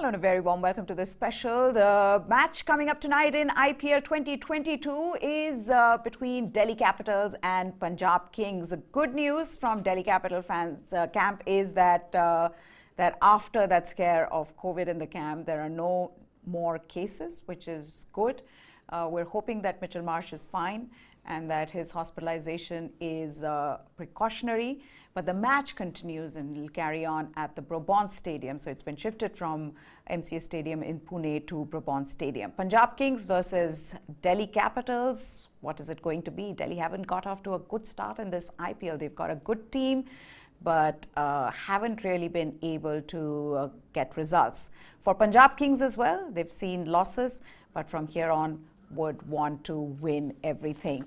Hello and a very warm welcome to this special. The match coming up tonight in IPL 2022 is between Delhi Capitals and Punjab Kings. The good news from Delhi Capital fans camp is that that after that scare of COVID in the camp, there are no more cases, which is good. We're hoping that Mitchell Marsh is fine and that his hospitalization is precautionary. But the match continues and will carry on at the Brabant Stadium. So it's been shifted from MCA Stadium in Pune to Brabant Stadium. Punjab Kings versus Delhi Capitals. What is it going to be? Delhi haven't got off to a good start in this IPL. They've got a good team, but haven't really been able to get results. For Punjab Kings as well, they've seen losses, but from here on would want to win everything.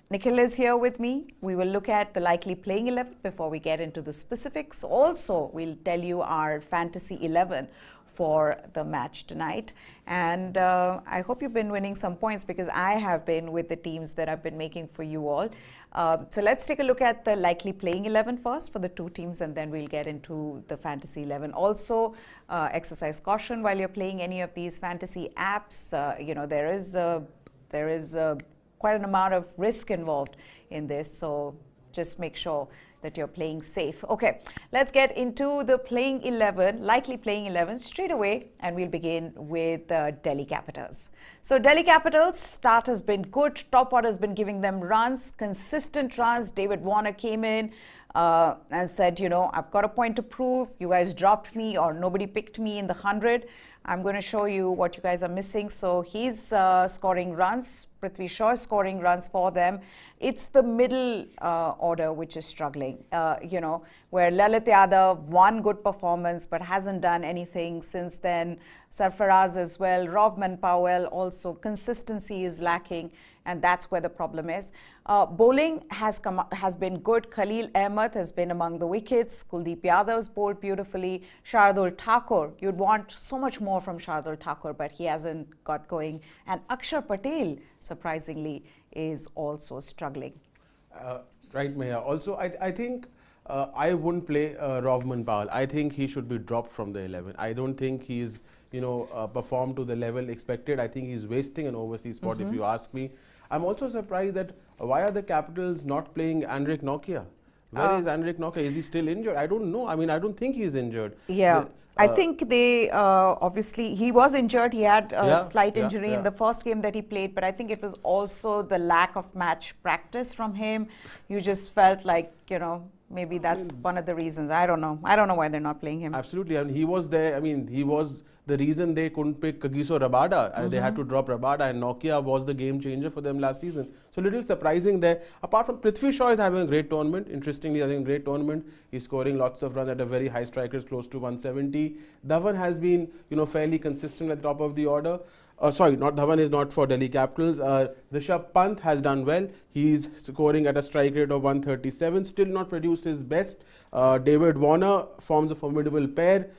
Nikhil is here with me. We will look at the likely playing 11 before we get into the specifics. Also, we'll tell you our fantasy 11 for the match tonight. And I hope you've been winning some points because I have been with the teams that I've been making for you all. So let's take a look at the likely playing 11 first for the two teams, and then we'll get into the fantasy 11. Also, exercise caution while you're playing any of these fantasy apps. There is quite an amount of risk involved in this, so just make sure that you're playing safe. Okay, let's get into the playing 11, likely playing 11 straight away, and we'll begin with Delhi Capitals. So Delhi Capitals start has been good. Top order has been giving them runs, consistent runs. David Warner came in and said, you know, I've got a point to prove. You guys dropped me or nobody picked me in the 100. I'm going to show you what you guys are missing. So he's scoring runs. Prithvi Shaw is scoring runs for them. It's the middle order which is struggling, where Lalit Yadav, one good performance but hasn't done anything since then. Sarfaraz as well. Rovman Powell also. Consistency is lacking, and that's where the problem is. Bowling has been good. Khalil Ahmed has been among the wickets. Kuldeep Yadav's bowled beautifully. Shardul Thakur, you'd want so much more from Shardul Thakur, but he hasn't got going. And Akshar Patel, surprisingly, is also struggling. Right, Maya. Also, I think I wouldn't play Rovman Powell. I think he should be dropped from the 11. I don't think he's performed to the level expected. I think he's wasting an overseas spot, if you ask me. I'm also surprised that why are the Capitals not playing Andrik Nokia? Where is Andrik Nokia? Is he still injured? I don't know. I mean, I don't think he's injured. Yeah. I think they obviously he was injured. He had a slight injury in the first game that he played, but I think it was also the lack of match practice from him. You just felt like, maybe that's one of the reasons. I don't know. I don't know why they're not playing him. Absolutely. And he was there. I mean, he was the reason they couldn't pick Kagisa Rabada. They had to drop Rabada, and Nokia was the game changer for them last season. So a little surprising there. Apart from Prithvi Shaw is having a great tournament. Interestingly, I think great tournament. He's scoring lots of runs at a very high strike rate, close to 170. Dhawan has been, fairly consistent at the top of the order. Dhawan is not for Delhi Capitals. Rishabh Pant has done well. He's scoring at a strike rate of 137. Still not produced his best. David Warner forms a formidable pair.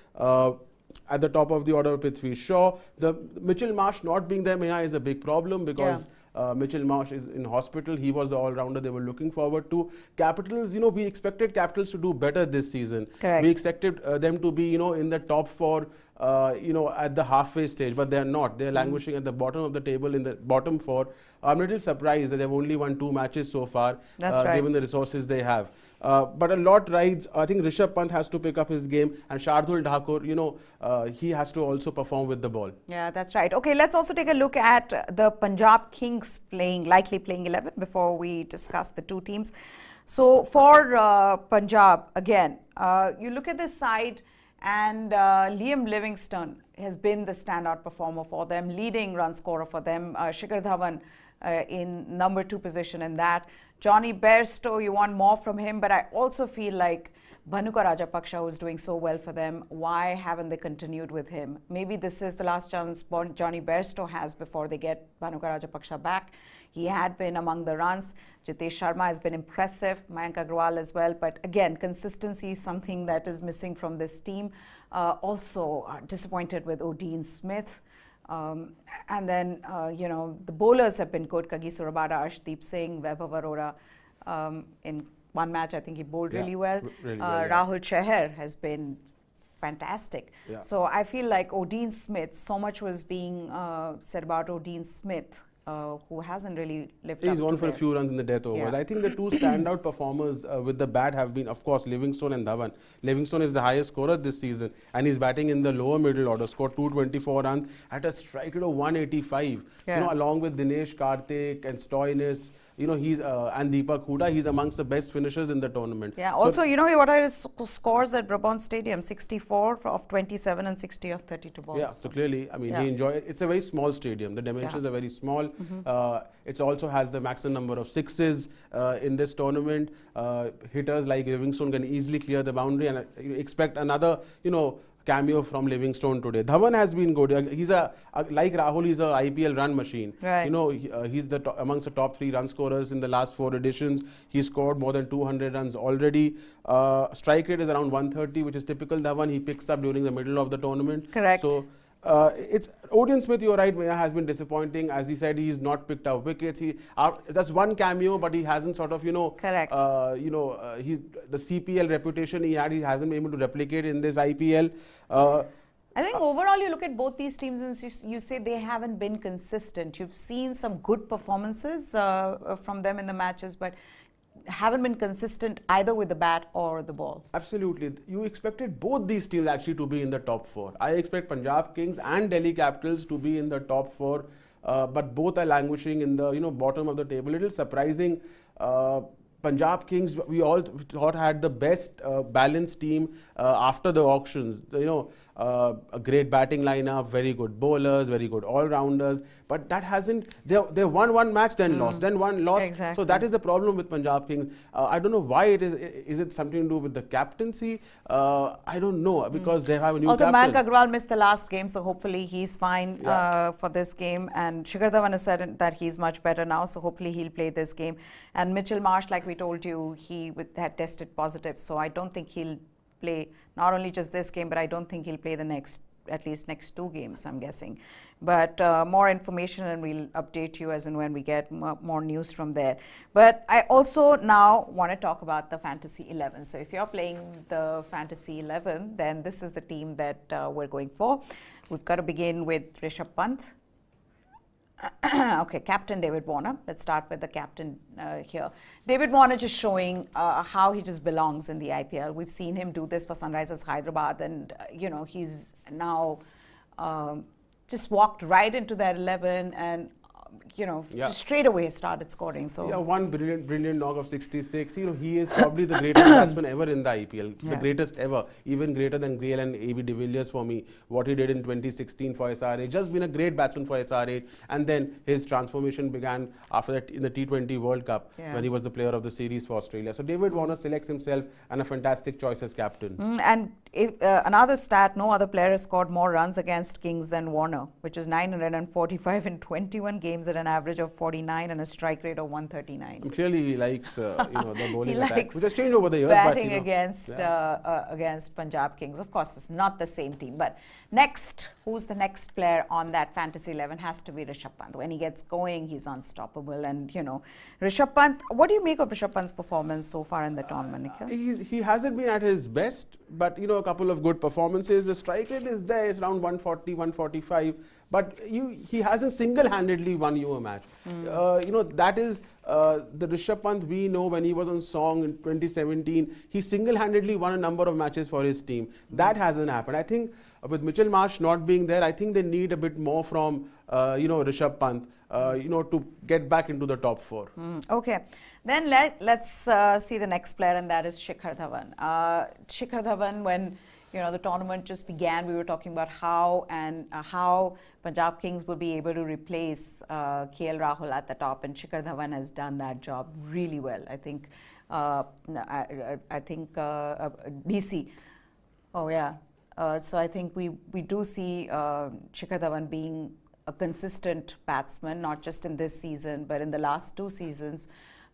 At the top of the order, Prithvi Shaw. The Mitchell Marsh not being there, Maya, is a big problem because Mitchell Marsh is in hospital. He was the all-rounder they were looking forward to. Capitals, we expected Capitals to do better this season. Correct. We expected them to be, in the top 4, at the halfway stage, but they're not. They're languishing at the bottom of the table in the bottom 4. I'm a little surprised that they've only won 2 matches so far, given the resources they have. But a lot rides. I think Rishabh Pant has to pick up his game, and Shardul Thakur, he has to also perform with the ball. Yeah, that's right. Okay, let's also take a look at the Punjab Kings likely playing 11 before we discuss the two teams. So for Punjab, again, you look at this side, and Liam Livingstone has been the standout performer for them, leading run scorer for them. Shikhar Dhawan in number 2 position in that. Johnny Bairstow, you want more from him, but I also feel like Bhanuka Rajapaksa, who's doing so well for them, why haven't they continued with him? Maybe this is the last chance Johnny Bairstow has before they get Bhanuka Rajapaksa back. He had been among the runs. Jitesh Sharma has been impressive, Mayank Agarwal as well, but again, consistency is something that is missing from this team. Also disappointed with O'Dean Smith. And then, the bowlers have been good. Kagisa Rabada, Arshdeep Singh, Vaibhav Arora. In one match, I think he bowled really well. Rahul Chahar has been fantastic. Yeah. So I feel like Odean Smith, so much was being said about Odean Smith, who hasn't really lived up He's to gone for a their- few runs in the death overs. Yeah. I think the two standout performers with the bat have been, of course, Livingstone and Dhawan. Livingstone is the highest scorer this season, and he's batting in the lower middle order. Scored 224 runs at a strike rate of 185. Yeah. You know, along with Dinesh Karthik and Stoinis, you know, he's and Deepak Hooda, he's amongst the best finishers in the tournament. Yeah. So- Also, you know what are his scores at Brabant Stadium? 64 of 27 and 60 of 32 balls. Yeah, so clearly, I mean, Yeah. he enjoyed. It's a very small stadium. The dimensions are very small. It also has the maximum number of sixes in this tournament. Hitters like Livingstone can easily clear the boundary, and you expect another, you know, cameo from Livingstone today. Dhawan has been good. He's like Rahul, he's a IPL run machine. Right. You know, he's amongst the top 3 run scorers in the last 4 editions. He scored more than 200 runs already. Strike rate is around 130, which is typical Dhawan. He picks up during the middle of the tournament. Correct. So it's Odean Smith, you're right, Maya, has been disappointing. As he said, he's not picked up wickets. That's one cameo, but he hasn't sort of, you know, Correct. He's the CPL reputation he had, he hasn't been able to replicate in this IPL. I think overall you look at both these teams and you say they haven't been consistent. You've seen some good performances from them in the matches, but haven't been consistent either with the bat or the ball. Absolutely. You expected both these teams actually to be in the top 4. I expect Punjab Kings and Delhi Capitals to be in the top 4, but both are languishing in the, you know, bottom of the table. Little surprising. Punjab Kings, we all thought had the best balanced team after the auctions. You know, a great batting lineup, very good bowlers, very good all-rounders. But that hasn't. They won one match, then lost, then one lost. Exactly. So that is the problem with Punjab Kings. I don't know why it is. Is it something to do with the captaincy? I don't know, because they have a new Also, captain. Mayank Agarwal missed the last game, so hopefully he's fine for this game. And Shikhar Dhawan has said that he's much better now, so hopefully he'll play this game. And Mitchell Marsh, like we told you, he had tested positive, so I don't think he'll play not only just this game, but I don't think he'll play the at least next 2 games, I'm guessing. But more information, and we'll update you as and when we get more news from there. But I also now want to talk about the Fantasy 11. So if you're playing the Fantasy 11, then this is the team that we're going for. We've got to begin with Rishabh Pant. Okay, Captain David Warner. Let's start with the captain here. David Warner just showing how he just belongs in the IPL. We've seen him do this for Sunrisers Hyderabad, and you know, he's now just walked right into that 11 and you know, just straight away started scoring. So yeah, one brilliant knock of 66. You know, he is probably the greatest batsman ever in the IPL. The greatest ever, even greater than Grale and AB de Villiers for me. What he did in 2016 for SRH, just been a great batsman for SRH. And then his transformation began after that in the T20 World Cup when he was the player of the series for Australia. So David Warner selects himself, and a fantastic choice as captain. And if, another stat, no other player has scored more runs against Kings than Warner, which is 945 in 21 games at an average of 49 and a strike rate of 139. Clearly, he likes you know, the bowling He attack, likes which has changed over the years. batting but, you know, against Punjab Kings. Of course, it's not the same team. But next, who's the next player on that Fantasy 11 has to be Rishabh Pant. When he gets going, he's unstoppable. And, you know, Rishabh Pant, what do you make of Rishabh Pant's performance so far in the tournament, Nikhil? He hasn't been at his best, but, you know, a couple of good performances. The strike rate is there. It's around 140, 145. But he hasn't single-handedly won you a match. You know, that is the Rishabh Pant we know when he was on song in 2017. He single-handedly won a number of matches for his team. That hasn't happened. I think with Mitchell Marsh not being there, I think they need a bit more from, you know, Rishabh Pant, you know, to get back into the top 4. Okay. Then let's see the next player, and that is Shikhar Dhawan. Shikhar Dhawan, when you know the tournament just began, we were talking about how Punjab Kings will be able to replace KL Rahul at the top, and Shikhar Dhawan has done that job really well. I think DC. Oh yeah. So I think we do see Shikhar Dhawan being a consistent batsman, not just in this season, but in the last 2 seasons.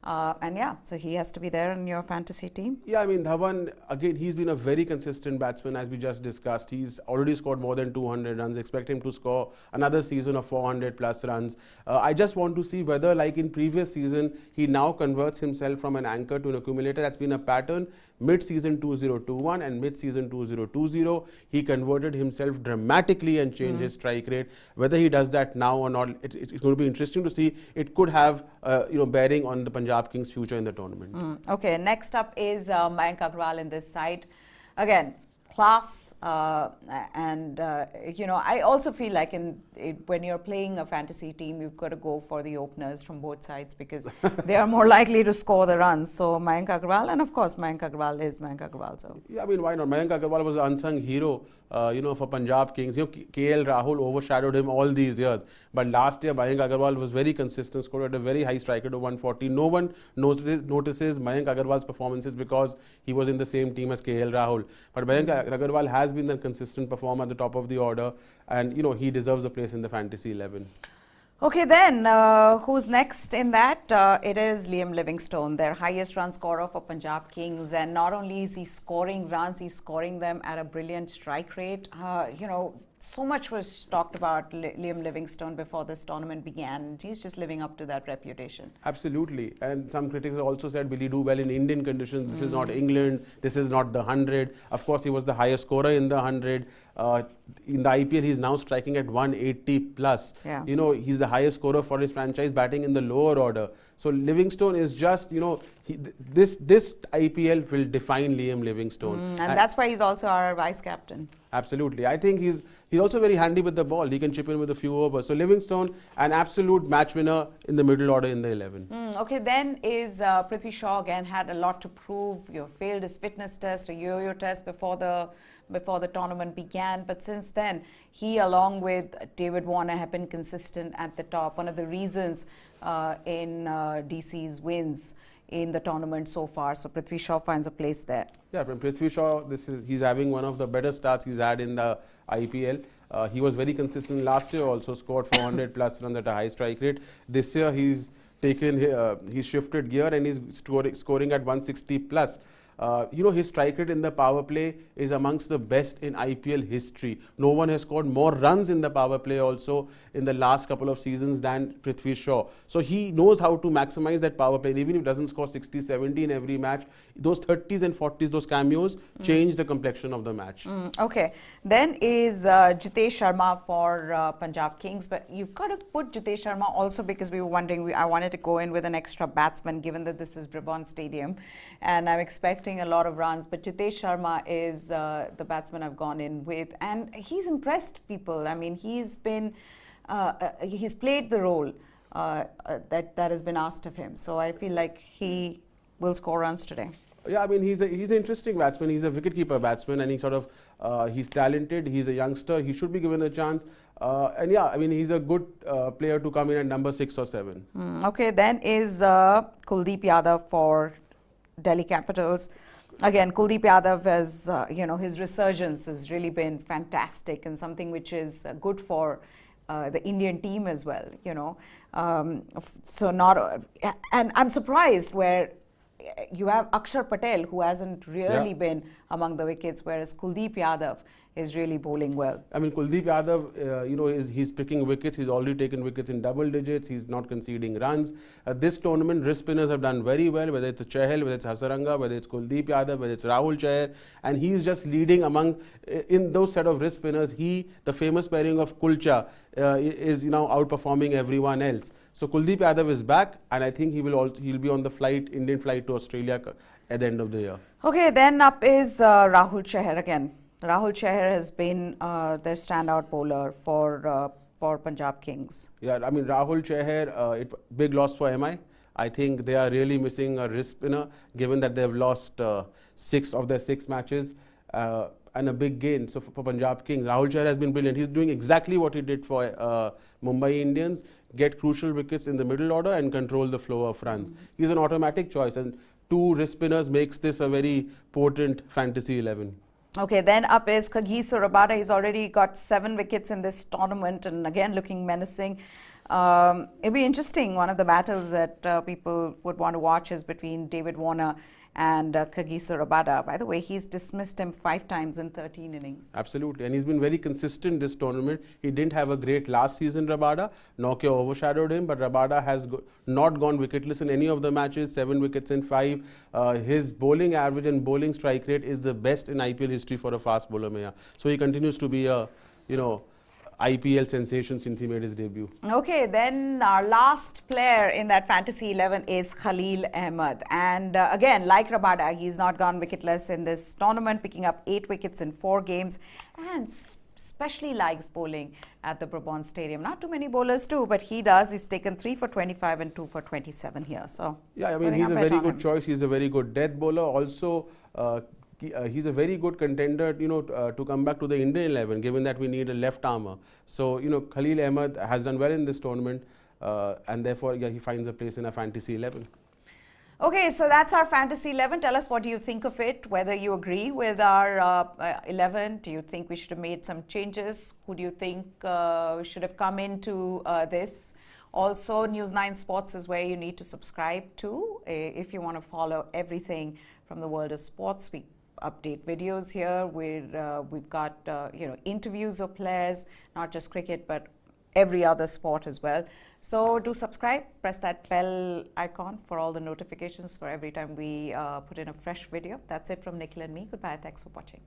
And yeah, so he has to be there in your fantasy team. Yeah, I mean, Dhawan, again, he's been a very consistent batsman, as we just discussed. He's already scored more than 200 runs. Expect him to score another season of 400 plus runs. I just want to see whether, like in previous season, he now converts himself from an anchor to an accumulator. That's been a pattern. Mid-season 2021 and mid-season 2020, he converted himself dramatically and changed his strike rate. Whether he does that now or not, it's going to be interesting to see. It could have, bearing on the Punjab Kings' future in the tournament. Okay, next up is Mayank Agarwal in this side. Again, class, I also feel like when you're playing a fantasy team, you've got to go for the openers from both sides because they are more likely to score the runs. So Mayank Agarwal, and of course Mayank Agarwal is Mayank Agarwal. So yeah, I mean, why not? Mayank Agarwal was an unsung hero, for Punjab Kings. KL Rahul overshadowed him all these years. But last year, Mayank Agarwal was very consistent, scored at a very high strike rate of 140. No one notices Mayank Agarwal's performances because he was in the same team as KL Rahul. But Mayank Agarwal has been the consistent performer at the top of the order, and he deserves a place in the fantasy 11. Okay, then who's next in that? It is Liam Livingstone, their highest run scorer for Punjab Kings, and not only is he scoring runs, he's scoring them at a brilliant strike rate. So much was talked about Liam Livingstone before this tournament began. He's just living up to that reputation. Absolutely. And some critics have also said, will he do well in Indian conditions? This is not England. This is not the 100. Of course, he was the highest scorer in the 100. In the IPL, he's now striking at 180 plus. Yeah. He's the highest scorer for his franchise, batting in the lower order. So Livingstone is just, this IPL will define Liam Livingstone. And that's why he's also our vice captain. Absolutely. I think he's also very handy with the ball. He can chip in with a few overs. So Livingstone, an absolute match winner in the middle order in the 11. Okay, then is Prithvi Shaw again had a lot to prove. Failed his fitness test, a yo-yo test before the tournament began. But since then, he along with David Warner have been consistent at the top. One of the reasons in DC's wins in the tournament so far. So Prithvi Shaw finds a place there. Yeah, but Prithvi Shaw, he's having one of the better starts he's had in the IPL. He was very consistent last year, also scored 400 plus runs at a high strike rate. This year he's shifted gear and he's scoring at 160 plus. His strike rate in the power play is amongst the best in IPL history. No one has scored more runs in the power play also in the last couple of seasons than Prithvi Shaw. So he knows how to maximize that power play. And even if he doesn't score 60, 70 in every match, those 30s and 40s, those cameos change the complexion of the match. Okay. Then is Jitesh Sharma for Punjab Kings. But you've got to put Jitesh Sharma also because we were wondering, I wanted to go in with an extra batsman given that this is Brabant Stadium. And I'm expecting a lot of runs, but Jitesh Sharma is the batsman I've gone in with, and he's impressed people. I mean, he's played the role that has been asked of him. So I feel like he will score runs today. Yeah, I mean, he's an interesting batsman. He's a wicketkeeper batsman, and he's talented. He's a youngster. He should be given a chance. And yeah, I mean, he's a good player to come in at number 6 or 7. Okay, then is Kuldeep Yadav for Delhi Capitals. Again, Kuldeep Yadav has, his resurgence has really been fantastic and something which is good for the Indian team as well, and I'm surprised where you have Akshar Patel, who hasn't really been among the wickets, whereas Kuldeep Yadav is really bowling well. I mean, Kuldeep Yadav, he's picking wickets. He's already taken wickets in double digits. He's not conceding runs. This tournament, wrist spinners have done very well, whether it's Chahal, whether it's Hasaranga, whether it's Kuldeep Yadav, whether it's Rahul Chahar. And he's just leading in those set of wrist spinners. The famous pairing of Kulcha, is now outperforming everyone else. So Kuldeep Yadav is back, and I think he'll be on the Indian flight to Australia at the end of the year. Okay, then up is Rahul Chahar again. Rahul Chahar has been their standout bowler for Punjab Kings. Yeah, I mean, Rahul Chahar, big loss for MI. I think they are really missing a wrist spinner, given that they've lost 6 of their 6 matches. And a big gain. So for Punjab Kings, Rahul Chahar has been brilliant. He's doing exactly what he did for Mumbai Indians, get crucial wickets in the middle order and control the flow of runs. He's an automatic choice, and 2 wrist spinners makes this a very potent fantasy 11. Okay, then up is Kagisa Rabada. He's already got 7 wickets in this tournament and again looking menacing. It'll be interesting. One of the battles that people would want to watch is between David Warner and Kagisa Rabada. By the way, he's dismissed him 5 times in 13 innings. Absolutely, and he's been very consistent this tournament. He didn't have a great last season, Rabada. Nokia overshadowed him, but Rabada has not gone wicketless in any of the matches, 7 wickets in 5. His bowling average and bowling strike rate is the best in IPL history for a fast bowler, Maya. So he continues to be a, IPL sensation since he made his debut. Okay, then our last player in that fantasy 11 is Khalil Ahmed. And again, like Rabada, he's not gone wicketless in this tournament, picking up 8 wickets in 4 games and especially likes bowling at the Brabant Stadium. Not too many bowlers do, but he does. He's taken 3 for 25 and 2 for 27 here. So yeah, I mean, he's a very good choice. He's a very good death bowler. Also, he's a very good contender, to come back to the Indian 11, given that we need a left armour. So, Khalil Ahmed has done well in this tournament, and therefore, he finds a place in a fantasy 11. Okay, so that's our fantasy 11. Tell us, what do you think of it? Whether you agree with our 11? Do you think we should have made some changes? Who do you think should have come into this? Also, News 9 Sports is where you need to subscribe to if you want to follow everything from the world of sports. We update videos here. We've got interviews of players, not just cricket, but every other sport as well. So do subscribe, press that bell icon for all the notifications for every time we put in a fresh video. That's it from Nikhil and me. Goodbye. Thanks for watching.